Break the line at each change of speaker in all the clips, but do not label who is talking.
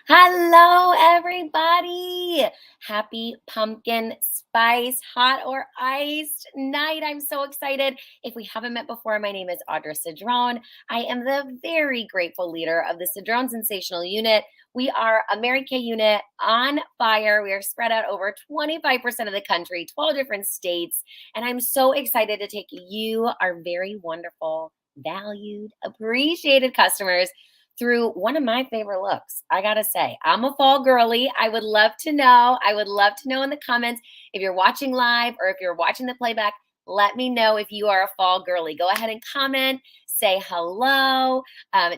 Hello, everybody. Happy pumpkin spice, hot or iced night. I'm so excited. If we haven't met before, my name is Audra Cedrone. I am the very grateful leader of the Cedrone Sensational Unit. We are a Mary Kay unit on fire. We are spread out over 25% of the country, 12 different states. And I'm so excited to take you, our very wonderful, valued, appreciated customers through one of my favorite looks. I gotta say, I'm a fall girly. I would love to know. I would love to know in the comments if you're watching live or if you're watching the playback. Let me know if you are a fall girly. Go ahead and comment, say hello,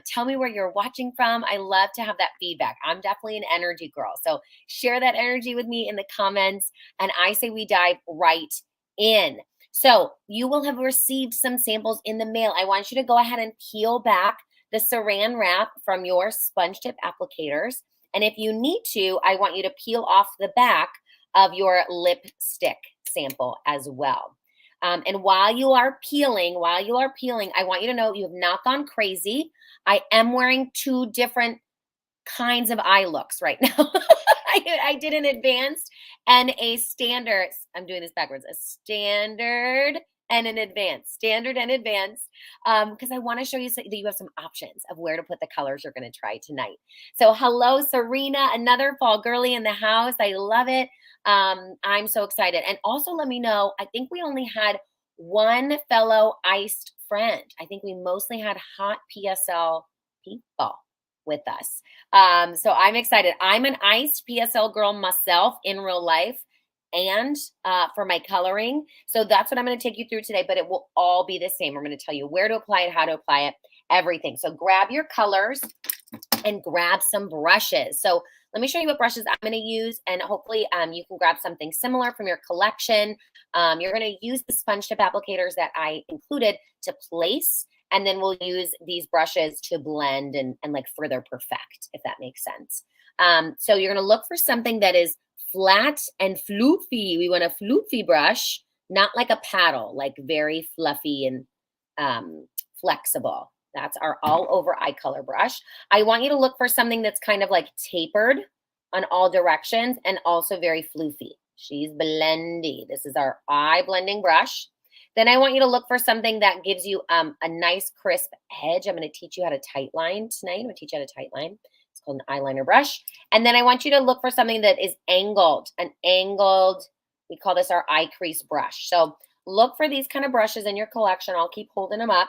tell me where you're watching from. I love to have that feedback. I'm definitely an energy girl. So share that energy with me in the comments. And I say we dive right in. So you will have received some samples in the mail. I want you to go ahead and peel back the saran wrap from your sponge tip applicators. And if you need to, I want you to peel off the back of your lipstick sample as well. And while you are peeling, I want you to know you have not gone crazy. I am wearing two different kinds of eye looks right now. I did an advanced and a standard. I'm doing this backwards. A standard and an advanced, standard and advanced, because I want to show you that you have some options of where to put the colors you're going to try tonight. So hello, Serena, another fall girly in the house. I love it. I'm so excited. And also let me know, I think we only had one fellow iced friend. I think we mostly had hot PSL people with us. So I'm excited. I'm an iced PSL girl myself in real life and for my coloring. So that's what I'm going to take you through today, but it will all be the same. I'm going to tell you where to apply it, how to apply it, everything. So grab your colors and grab some brushes. So let me show you what brushes I'm going to use, and hopefully you can grab something similar from your collection. You're going to use the sponge tip applicators that I included to place, and then we'll use these brushes to blend and like further perfect, if that makes sense. So you're going to look for something that is flat and floofy. We want a floofy brush, not like a paddle, like very fluffy and flexible. That's our all over eye color brush. I want you to look for something that's kind of like tapered on all directions and also very floofy. She's blendy. This is our eye blending brush. Then I want you to look for something that gives you a nice crisp edge. I'm going to teach you how to tight line tonight. I'm going to teach you how to tight line. It's called an eyeliner brush. And then I want you to look for something that is angled, we call this our eye crease brush. So look for these kind of brushes in your collection. I'll keep holding them up.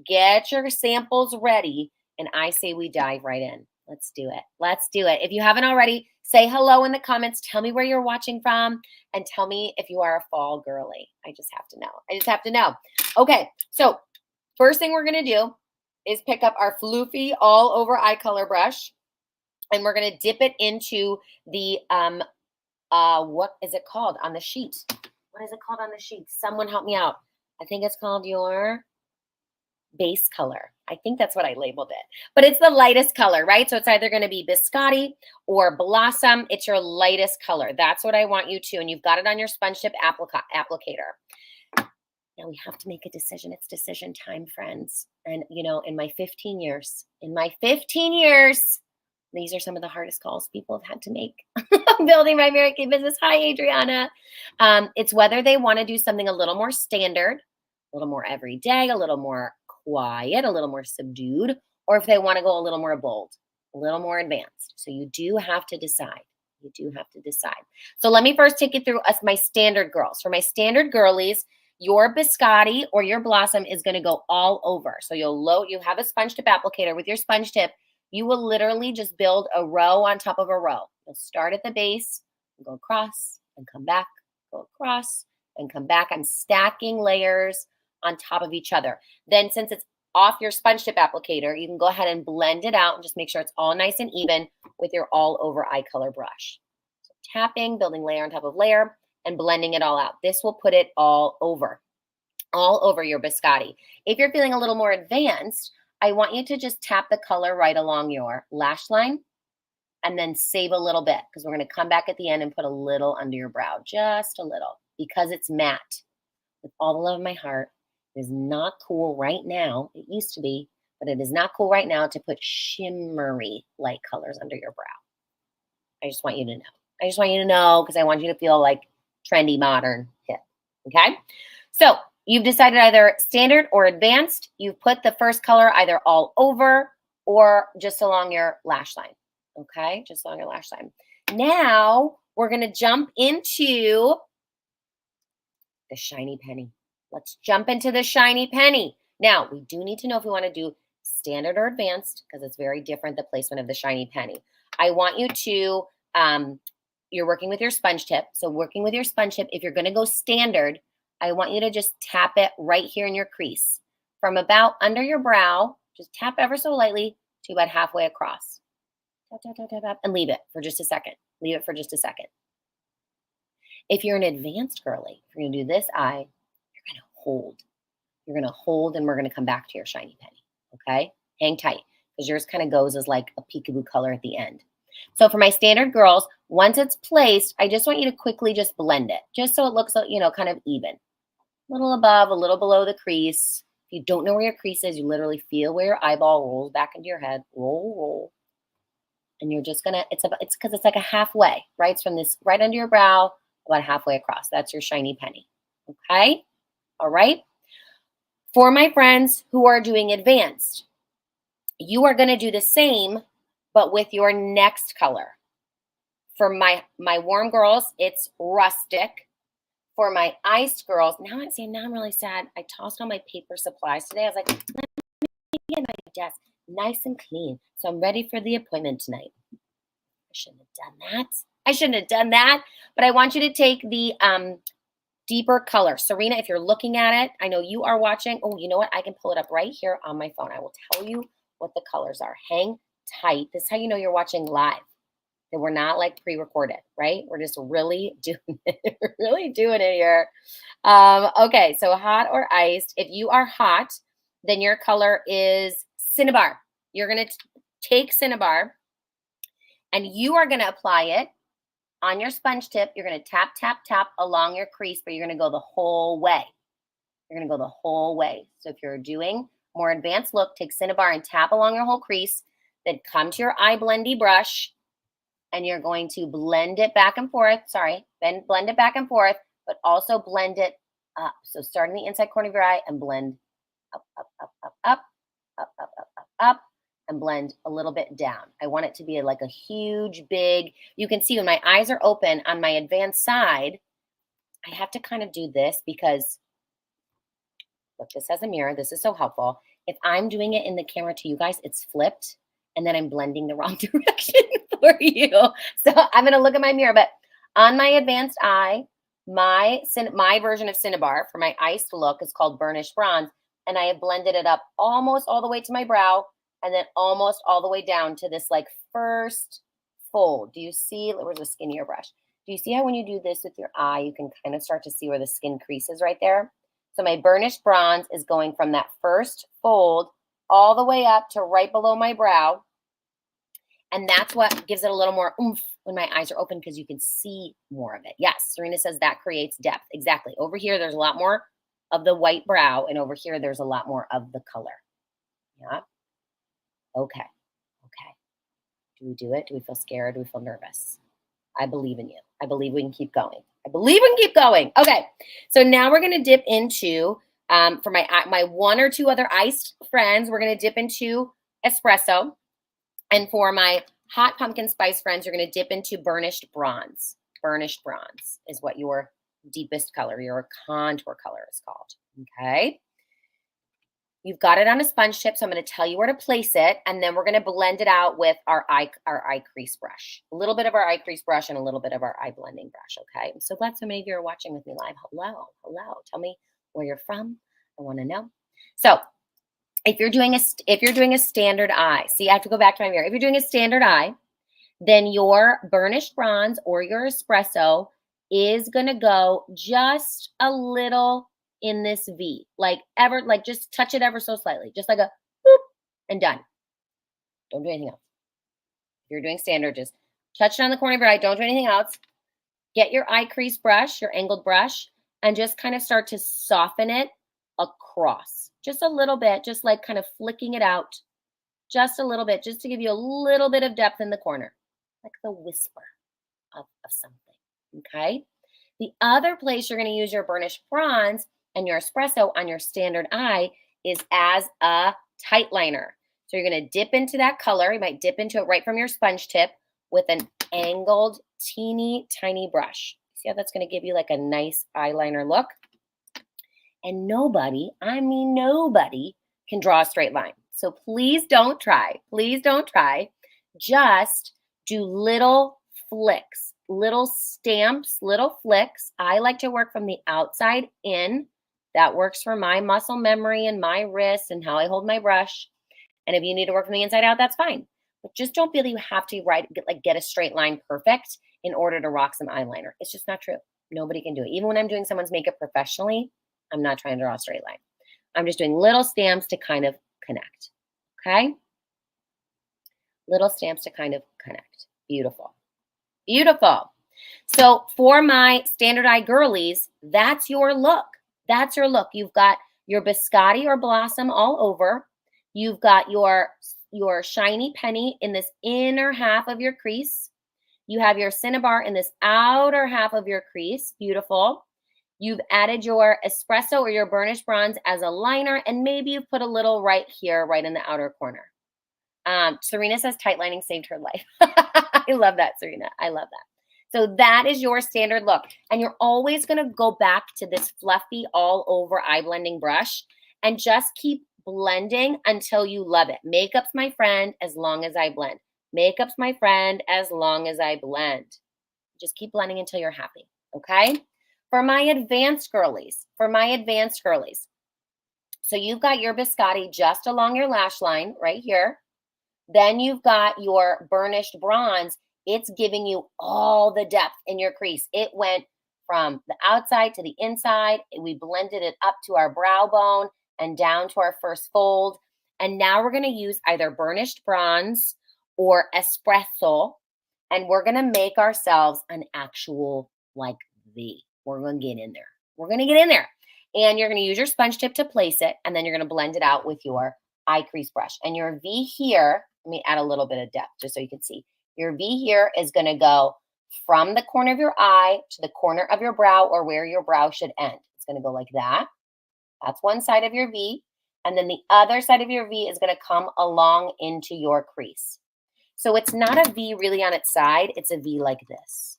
Get your samples ready, and I say we dive right in. Let's do it. Let's do it. If you haven't already, say hello in the comments. Tell me where you're watching from, and tell me if you are a fall girly. I just have to know. I just have to know. Okay, so first thing we're going to do is pick up our floofy all over eye color brush, and we're going to dip it into the, what is it called on the sheet? What is it called on the sheet? Someone help me out. I think it's called your base color. I think that's what I labeled it, but it's the lightest color, right? So it's either going to be Biscotti or Blossom. It's your lightest color. That's what I want you to, and you've got it on your sponge tip applicator. Now we have to make a decision. It's decision time, friends. And you know, in my 15 years, these are some of the hardest calls people have had to make. Building my Mary Kay business. Hi, Adriana. It's whether they want to do something a little more standard, a little more everyday, a little more quiet, a little more subdued, or if they want to go a little more bold, a little more advanced. So you do have to decide. You do have to decide. So let me first take you through my standard girls. For my standard girlies, your Biscotti or your Blossom is going to go all over. So you have a sponge tip applicator. With your sponge tip, you will literally just build a row on top of a row. You'll start at the base, go across and come back, go across and come back. I'm stacking layers on top of each other. Then since it's off your sponge tip applicator, you can go ahead and blend it out and just make sure it's all nice and even with your all over eye color brush. So tapping, building layer on top of layer, and blending it all out. This will put it all over your Biscotti. If you're feeling a little more advanced, I want you to just tap the color right along your lash line and then save a little bit, because we're going to come back at the end and put a little under your brow, just a little, because it's matte. With all the love of my heart, it is not cool right now. It used to be, but it is not cool right now to put shimmery light colors under your brow. I just want you to know. I just want you to know because I want you to feel like trendy, modern, hip. Okay. So you've decided either standard or advanced. You've put the first color either all over or just along your lash line. Okay. Just along your lash line. Now we're going to jump into the shiny penny. Let's jump into the shiny penny. Now, we do need to know if we want to do standard or advanced because it's very different, the placement of the shiny penny. I want you to, you're working with your sponge tip. So working with your sponge tip, if you're going to go standard, I want you to just tap it right here in your crease. From about under your brow, just tap ever so lightly to about halfway across. Tap, tap, tap, tap, tap, and leave it for just a second. Leave it for just a second. If you're an advanced girly, if you're going to do this eye, you're going to hold. You're going to hold, and we're going to come back to your shiny penny, okay? Hang tight, because yours kind of goes as like a peekaboo color at the end. So for my standard girls, once it's placed, I just want you to quickly just blend it, just so it looks, you know, kind of even. A little above, a little below the crease. If you don't know where your crease is, you literally feel where your eyeball rolls back into your head. Roll, roll. And you're just going to, it's because it's like a halfway, right? It's from this right under your brow, about halfway across. That's your shiny penny, okay? All right? For my friends who are doing advanced, you are going to do the same, but with your next color. For my warm girls, it's rustic. For my iced girls, now I'm really sad. I tossed all my paper supplies today. I was like, let me get my desk nice and clean. So I'm ready for the appointment tonight. I shouldn't have done that. I shouldn't have done that. But I want you to take the deeper color. Serena, if you're looking at it, I know you are watching. Oh, you know what? I can pull it up right here on my phone. I will tell you what the colors are. Hang tight. This is how you know you're watching live. That we're not like pre-recorded, right? We're just really doing it, really doing it here. Okay, so hot or iced. If you are hot, then your color is Cinnabar. You're going to take Cinnabar and you are going to apply it on your sponge tip. You're going to tap, tap, tap along your crease, but you're going to go the whole way. You're going to go the whole way. So if you're doing more advanced look, take Cinnabar and tap along your whole crease, then come to your eye blendy brush and you're going to blend it back and forth. Sorry, then blend it back and forth, but also blend it up. So start in the inside corner of your eye and blend up, up, up, up, up, up, up, up, up, up, and blend a little bit down. I want it to be like a huge, big, you can see when my eyes are open on my advanced side, I have to kind of do this because, look, this has a mirror. This is so helpful. If I'm doing it in the camera to you guys, it's flipped, and then I'm blending the wrong direction for you. So I'm going to look at my mirror, but on my advanced eye, my version of Cinnabar for my iced look is called Burnished Bronze, and I have blended it up almost all the way to my brow and then almost all the way down to this like first fold. Do you see? Where's the skinnier brush? Do you see how when you do this with your eye, you can kind of start to see where the skin crease is right there? So my Burnished Bronze is going from that first fold all the way up to right below my brow. And that's what gives it a little more oomph when my eyes are open because you can see more of it. Yes, Serena says that creates depth. Exactly. Over here, there's a lot more of the white brow, and over here, there's a lot more of the color. Yeah. Okay. Okay. Do we do it? Do we feel scared? Do we feel nervous? I believe in you. I believe we can keep going. I believe we can keep going. Okay. So now we're going to dip into, for my one or two other iced friends, we're going to dip into espresso. And for my hot pumpkin spice friends, you're going to dip into Burnished Bronze. Burnished Bronze is what your deepest color, your contour color is called. Okay. You've got it on a sponge tip, so I'm going to tell you where to place it, and then we're going to blend it out with our eye crease brush. A little bit of our eye crease brush and a little bit of our eye blending brush, okay? I'm so glad so many of you are watching with me live. Hello, hello. Tell me where you're from. I want to know. So if you're doing a standard eye, see, I have to go back to my mirror. If you're doing a standard eye, then your Burnished Bronze or your espresso is going to go just a little in this V, like just touch it ever so slightly, just like a boop and done. Don't do anything else. If you're doing standard, just touch it on the corner of your eye. Don't do anything else. Get your eye crease brush, your angled brush, and just kind of start to soften it across just a little bit, just like kind of flicking it out just a little bit, just to give you a little bit of depth in the corner. like the whisper of something, okay? The other place you're going to use your burnished bronze and your espresso on your standard eye is as a tight liner. So you're going to dip into that color. You might dip into it right from your sponge tip with an angled, teeny tiny brush. See how that's going to give you like a nice eyeliner look? And nobody, I mean nobody, can draw a straight line. So please don't try. Please don't try. Just do little flicks, little stamps, little flicks. I like to work from the outside in. That works for my muscle memory and my wrist and how I hold my brush. And if you need to work from the inside out, that's fine. But just don't feel that you have to get a straight line perfect in order to rock some eyeliner. It's just not true. Nobody can do it. Even when I'm doing someone's makeup professionally, I'm not trying to draw a straight line. I'm just doing little stamps to kind of connect. Okay? Little stamps to kind of connect. Beautiful. Beautiful. So for my standard eye girlies, that's your look. That's your look. You've got your biscotti or blossom all over. You've got your shiny penny in this inner half of your crease. You have your cinnabar in this outer half of your crease. Beautiful. You've added your espresso or your burnished bronze as a liner, and maybe you've put a little right here, right in the outer corner. Serena says tight lining saved her life. I love that, Serena. I love that. So that is your standard look. And you're always going to go back to this fluffy all over eye blending brush and just keep blending until you love it. Makeup's my friend as long as I blend. Makeup's my friend as long as I blend. Just keep blending until you're happy, okay? For my advanced girlies, so you've got your biscotti just along your lash line right here. Then you've got your burnished bronze. It's giving you all the depth in your crease. It went from the outside to the inside. We blended it up to our brow bone and down to our first fold. And now we're going to use either burnished bronze or espresso. And we're going to make ourselves an actual like V. We're going to get in there. We're going to get in there. And you're going to use your sponge tip to place it. And then you're going to blend it out with your eye crease brush. And your V here, let me add a little bit of depth just so you can see. Your V here is going to go from the corner of your eye to the corner of your brow or where your brow should end. It's going to go like that. That's one side of your V. And then the other side of your V is going to come along into your crease. So it's not a V really on its side. It's a V like this.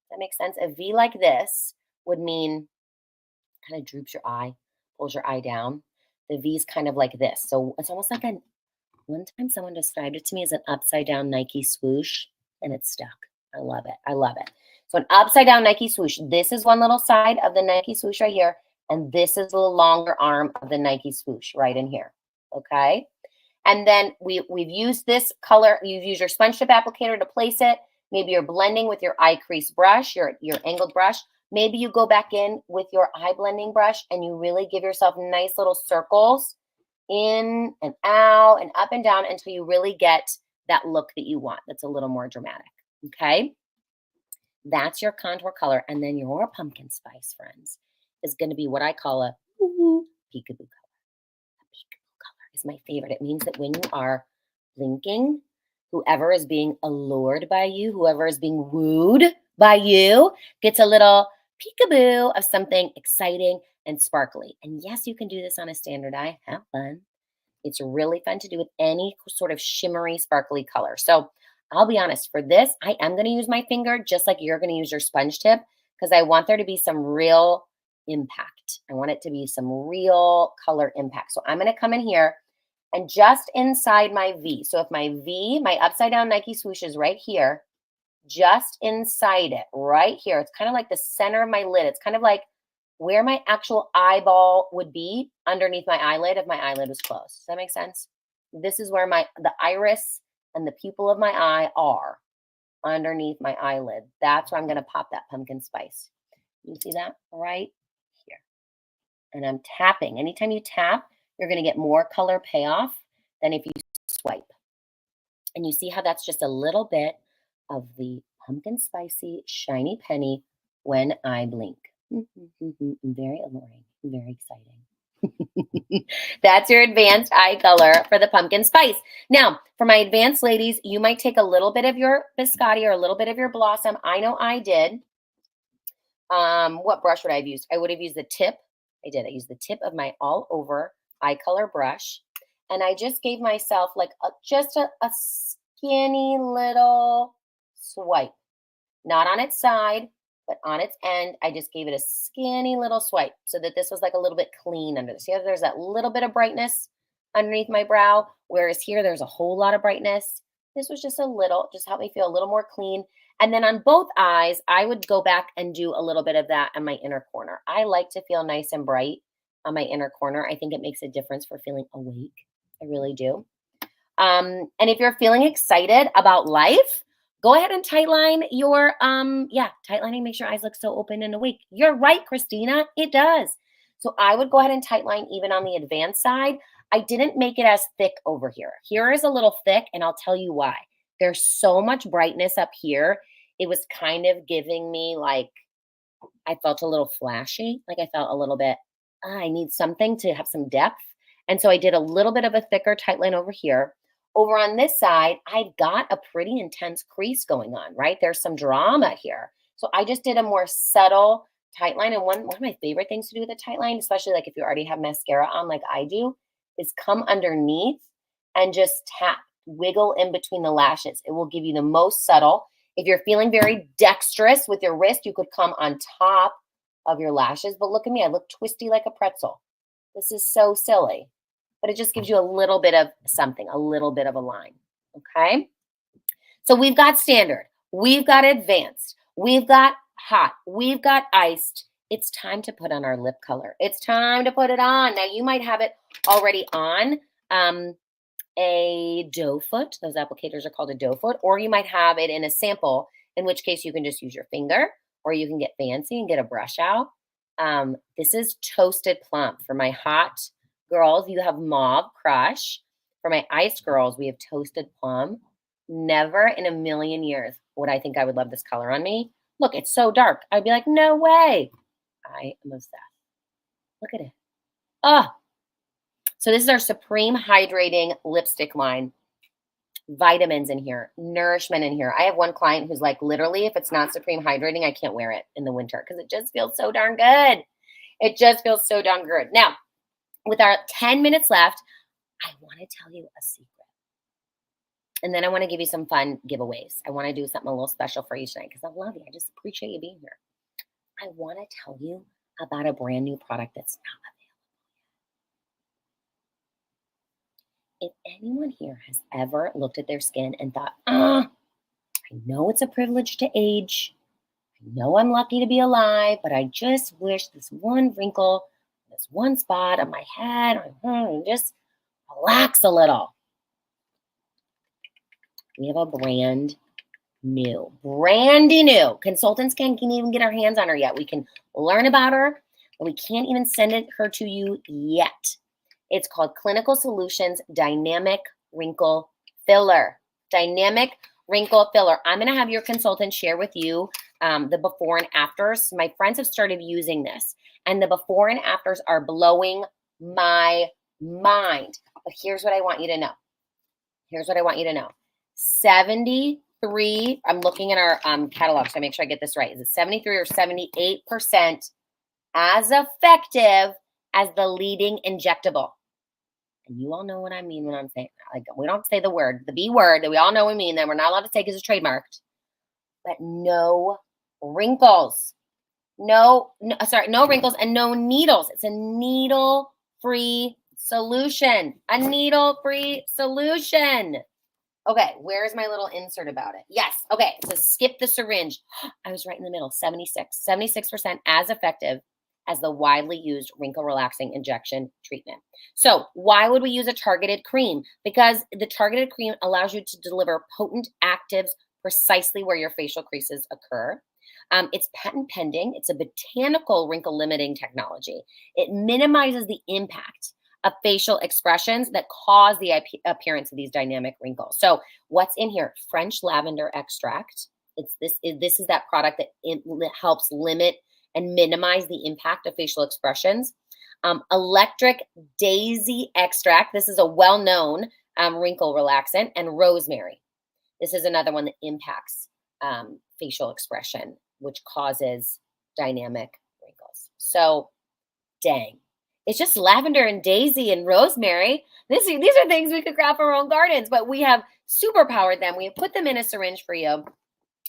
That makes sense? A V like this would mean kind of droops your eye, pulls your eye down. The V is kind of like this. So it's almost like one time someone described it to me as an upside down Nike swoosh, and it's stuck. I love it. I love it. So an upside down Nike swoosh. This is one little side of the Nike swoosh right here, and this is the longer arm of the Nike swoosh right in here. Okay? And then we've used this color. You've used your sponge tip applicator to place it. Maybe you're blending with your eye crease brush, your angled brush. Maybe you go back in with your eye blending brush and you really give yourself nice little circles in and out and up and down until you really get that look that you want. That's a little more dramatic. Okay? That's your contour color. And then your pumpkin spice, friends, is going to be what I call a peekaboo color. A peekaboo color is my favorite. It means that when you are blinking, whoever is being allured by you, whoever is being wooed by you, gets a little peekaboo of something exciting and sparkly. And yes, you can do this on a standard eye. Have fun. It's really fun to do with any sort of shimmery, sparkly color. So I'll be honest, for this, I am going to use my finger just like you're going to use your sponge tip because I want there to be some real impact. I want it to be some real color impact. So I'm going to come in here and just inside my V. So if my V, my upside down Nike swoosh is right here, just inside it, right here. It's kind of like the center of my lid. It's kind of like where my actual eyeball would be underneath my eyelid if my eyelid was closed. Does that make sense? This is where the iris and the pupil of my eye are underneath my eyelid. That's where I'm going to pop that pumpkin spice. You see that right here? And I'm tapping. Anytime you tap, you're going to get more color payoff than if you swipe. And you see how that's just a little bit of the pumpkin spicy shiny penny when I blink. Very alluring, very exciting. That's your advanced eye color for the pumpkin spice. Now, for my advanced ladies, you might take a little bit of your biscotti or a little bit of your blossom. I know I did. What brush would I have used? I would have used the tip. I did. I used the tip of my all over eye color brush. And I just gave myself like just a skinny little swipe. Not on its side, but on its end. I just gave it a skinny little swipe so that this was like a little bit clean under this. See how there's that little bit of brightness underneath my brow, whereas here there's a whole lot of brightness. This was just a little, just helped me feel a little more clean. And then on both eyes, I would go back and do a little bit of that on my inner corner. I like to feel nice and bright on my inner corner. I think it makes a difference for feeling awake. I really do. And if you're feeling excited about life, go ahead and tightline your, tightlining makes your eyes look so open and awake. You're right, Christina, it does. So I would go ahead and tightline even on the advanced side. I didn't make it as thick over here. Here is a little thick, and I'll tell you why. There's so much brightness up here. It was kind of giving me like, I felt a little flashy. Like I felt a little bit, I need something to have some depth. And so I did a little bit of a thicker tight line over here. Over on this side, I've got a pretty intense crease going on, right? There's some drama here. So I just did a more subtle tight line. And one of my favorite things to do with a tight line, especially like if you already have mascara on like I do, is come underneath and just tap, wiggle in between the lashes. It will give you the most subtle. If you're feeling very dexterous with your wrist, you could come on top of your lashes. But look at me, I look twisty like a pretzel. This is so silly. But it just gives you a little bit of something, a little bit of a line, okay? So we've got standard, we've got advanced, we've got hot, we've got iced. It's time to put on our lip color. It's time to put it on. Now you might have it already on a doe foot. Those applicators are called a doe foot, or you might have it in a sample, in which case you can just use your finger, or you can get fancy and get a brush out. This is Toasted Plum. For my hot girls, you have Mauve Crush. For my iced girls, we have Toasted Plum. Never in a million years would I think I would love this color on me. Look, it's so dark. I'd be like, no way. I am obsessed. Look at it. Oh. So this is our Supreme Hydrating Lipstick line. Vitamins in here, nourishment in here. I have one client who's like, literally, if it's not Supreme Hydrating, I can't wear it in the winter because it just feels so darn good. It just feels so darn good. Now, with our 10 minutes left, I want to tell you a secret. And then I want to give you some fun giveaways. I want to do something a little special for you tonight because I love you. I just appreciate you being here. I want to tell you about a brand new product that's not available. If anyone here has ever looked at their skin and thought, I know it's a privilege to age. I know I'm lucky to be alive, but I just wish this one wrinkle, this one spot on my head, just relax a little. We have a brand brandy new. Consultants can't even get our hands on her yet. We can learn about her, but we can't even send her to you yet. It's called Clinical Solutions Dynamic Wrinkle Filler. Dynamic Wrinkle Filler. I'm going to have your consultant share with you the before and afters. My friends have started using this, and the before and afters are blowing my mind. But here's what I want you to know. 73, I'm looking at our catalog, so I make sure I get this right. Is it 73 or 78% as effective as the leading injectable? And you all know what I mean when I'm saying that. Like, we don't say the word, the B word that we all know we mean that we're not allowed to say because it's trademarked. But no wrinkles. No wrinkles and no needles. It's a needle-free solution. A needle-free solution. Okay, where's my little insert about it? Yes, okay, so skip the syringe. I was right in the middle, 76% as effective as the widely used wrinkle relaxing injection treatment. So why would we use a targeted cream? Because the targeted cream allows you to deliver potent actives precisely where your facial creases occur. It's patent pending. It's a botanical wrinkle limiting technology. It minimizes the impact of facial expressions that cause the appearance of these dynamic wrinkles. So what's in here? French lavender extract. This is that product that helps limit and minimize the impact of facial expressions. Electric daisy extract. This is a well-known wrinkle relaxant, and rosemary. This is another one that impacts facial expression, which causes dynamic wrinkles. So, dang. It's just lavender and daisy and rosemary. These are things we could grab from our own gardens, but we have superpowered them. We have put them in a syringe for you.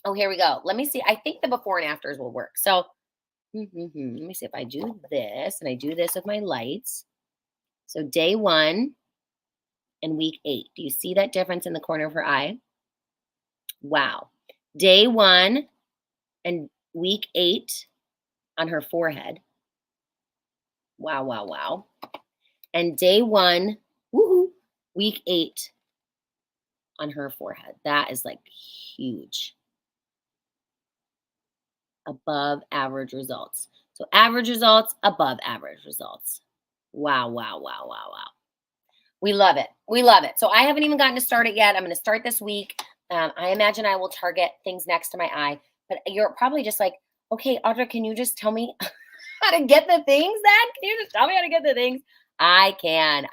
Oh, here we go. Let me see. I think the before and afters will work. So, let me see if I do this and I do this with my lights. So, day 1 and week 8. Do you see that difference in the corner of her eye? Wow. Day 1 and week 8 on her forehead. Wow, wow, wow. And day 1, week 8 on her forehead. That is like huge. Above average results. So average results, above average results. Wow, wow, wow, wow, wow. We love it. We love it. So I haven't even gotten to start it yet. I'm going to start this week. I imagine I will target things next to my eye. But you're probably just like, okay, Audra, can you just tell me how to get the things then? Can you just tell me how to get the things? I can.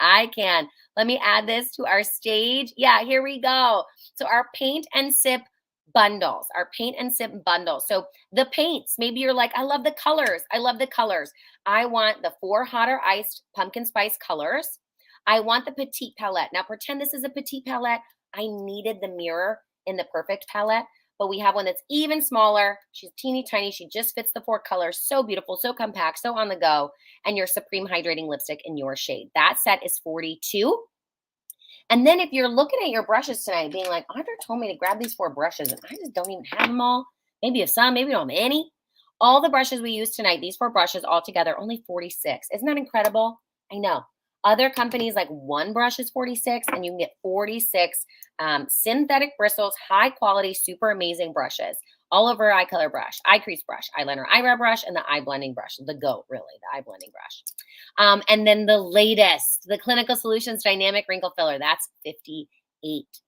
Let me add this to our stage. Yeah, here we go. So our paint and sip bundles, So the paints, maybe you're like, I love the colors. I want the 4 hot or iced pumpkin spice colors. I want the petite palette. Now pretend this is a petite palette. I needed the mirror in the perfect palette, but we have one that's even smaller. She's teeny tiny. She just fits the 4 colors. So beautiful, so compact, so on the go. And your Supreme Hydrating Lipstick in your shade. That set is $42. And then if you're looking at your brushes tonight, being like, Audra told me to grab these 4 brushes, and I just don't even have them all. Maybe you have some, maybe you don't have any. All the brushes we use tonight, these 4 brushes all together, only $46. Isn't that incredible? I know. Other companies, like one brush is $46, and you can get 46 synthetic bristles, high quality, super amazing brushes. All over eye color brush, eye crease brush, eyeliner, eyebrow brush, and the eye blending brush, the GOAT, really, the eye blending brush. And then the latest, the Clinical Solutions Dynamic Wrinkle Filler, that's $58.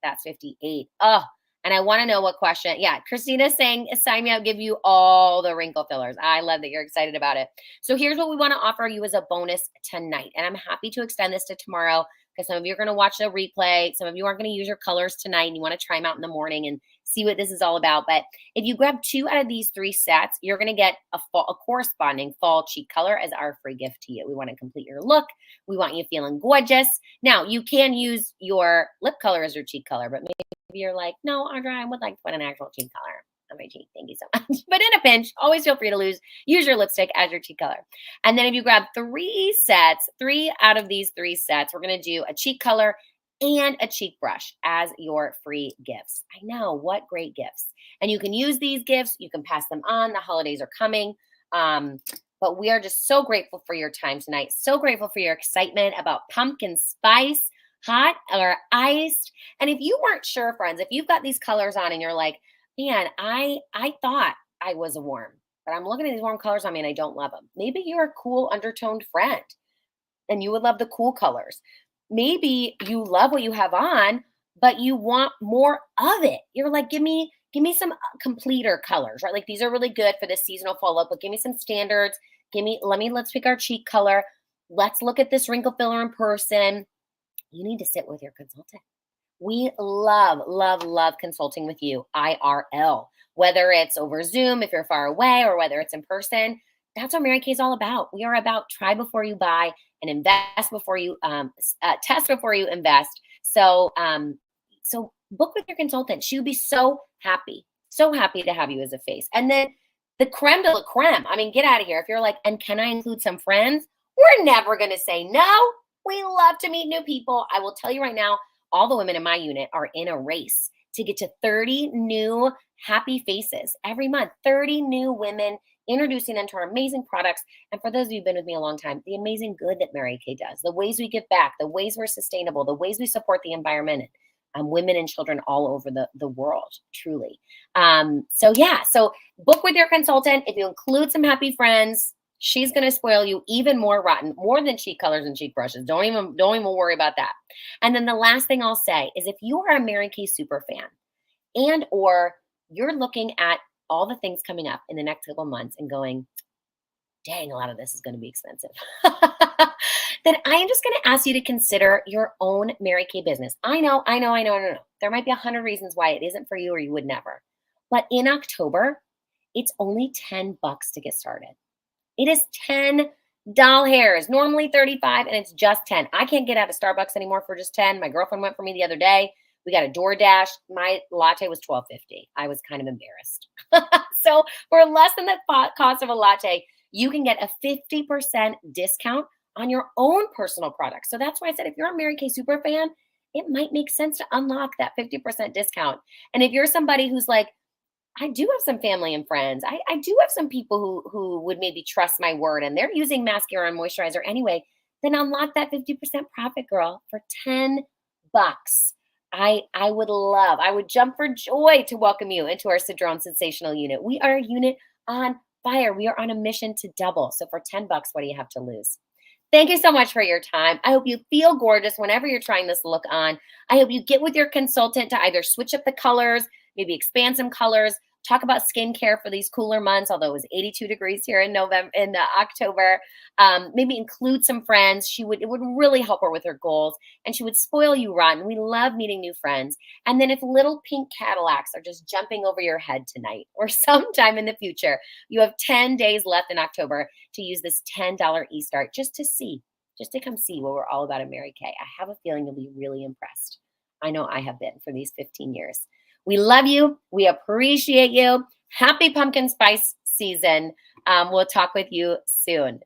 That's $58. Oh, and I want to know what question. Yeah, Christina's saying, sign me up, give you all the wrinkle fillers. I love that you're excited about it. So here's what we want to offer you as a bonus tonight. And I'm happy to extend this to tomorrow because some of you are going to watch the replay. Some of you aren't going to use your colors tonight and you want to try them out in the morning and see what this is all about. But if you grab 2 out of these 3 sets, you're going to get a corresponding fall cheek color as our free gift to you. We want to complete your look. We want you feeling gorgeous. Now, you can use your lip color as your cheek color, but maybe you're like, no, Audra, I would like to put an actual cheek color on my cheek. Thank you so much. But in a pinch, always feel free to use your lipstick as your cheek color. And then if you grab 3 sets, 3 out of these 3 sets, we're going to do a cheek color and a cheek brush as your free gifts. I know, what great gifts. And you can use these gifts. You can pass them on. The holidays are coming. But we are just so grateful for your time tonight. So grateful for your excitement about pumpkin spice, hot or iced. And if you weren't sure, friends, if you've got these colors on and you're like, man, I thought I was a warm, but I'm looking at these warm colors on me and I don't love them. Maybe you're a cool undertoned friend and you would love the cool colors. Maybe you love what you have on, but you want more of it. You're like, give me some completer colors, right? Like these are really good for this seasonal fall look, but give me some standards. Let's pick our cheek color. Let's look at this wrinkle filler in person. You need to sit with your consultant. We love, love, love consulting with you IRL, whether it's over Zoom, if you're far away, or whether it's in person. That's what Mary Kay is all about. We are about try before you buy and invest before you test before you invest. So book with your consultant. She would be so happy to have you as a face. And then the creme de la creme. I mean, get out of here. If you're like, and can I include some friends? We're never going to say no. We love to meet new people. I will tell you right now, all the women in my unit are in a race to get to 30 new happy faces every month. 30 new women, introducing them to our amazing products. And for those of you who've been with me a long time, the amazing good that Mary Kay does, the ways we give back, the ways we're sustainable, the ways we support the environment, women and children all over the world, truly. So book with your consultant. If you include some happy friends, she's going to spoil you even more rotten, more than cheek colors and cheek brushes. Don't even worry about that. And then the last thing I'll say is if you are a Mary Kay super fan and or you're looking at all the things coming up in the next couple months and going, dang, a lot of this is going to be expensive. Then I am just going to ask you to consider your own Mary Kay business. I know. There might be 100 reasons why it isn't for you or you would never. But in October, it's only $10 to get started. It is 10 doll hairs, normally 35, and it's just 10. I can't get out of Starbucks anymore for just 10. My girlfriend went for me the other day. We got a DoorDash. My latte was 12.50. I was kind of embarrassed. So for less than the cost of a latte, you can get a 50% discount on your own personal product. So that's why I said if you're a Mary Kay super fan, it might make sense to unlock that 50% discount. And if you're somebody who's like, I do have some family and friends. I do have some people who would maybe trust my word and they're using mascara and moisturizer anyway, then unlock that 50% profit, girl, for $10. I would jump for joy to welcome you into our Cedron Sensational unit. We are a unit on fire. We are on a mission to double. So for $10, what do you have to lose? Thank you so much for your time. I hope you feel gorgeous whenever you're trying this look on. I hope you get with your consultant to either switch up the colors, maybe expand some colors, talk about skincare for these cooler months, although it was 82 degrees here in October. Maybe include some friends. It would really help her with her goals, and she would spoil you rotten. We love meeting new friends. And then if little pink Cadillacs are just jumping over your head tonight or sometime in the future, you have 10 days left in October to use this $10 e-start just to come see what we're all about at Mary Kay. I have a feeling you'll be really impressed. I know I have been for these 15 years. We love you. We appreciate you. Happy pumpkin spice season. We'll talk with you soon.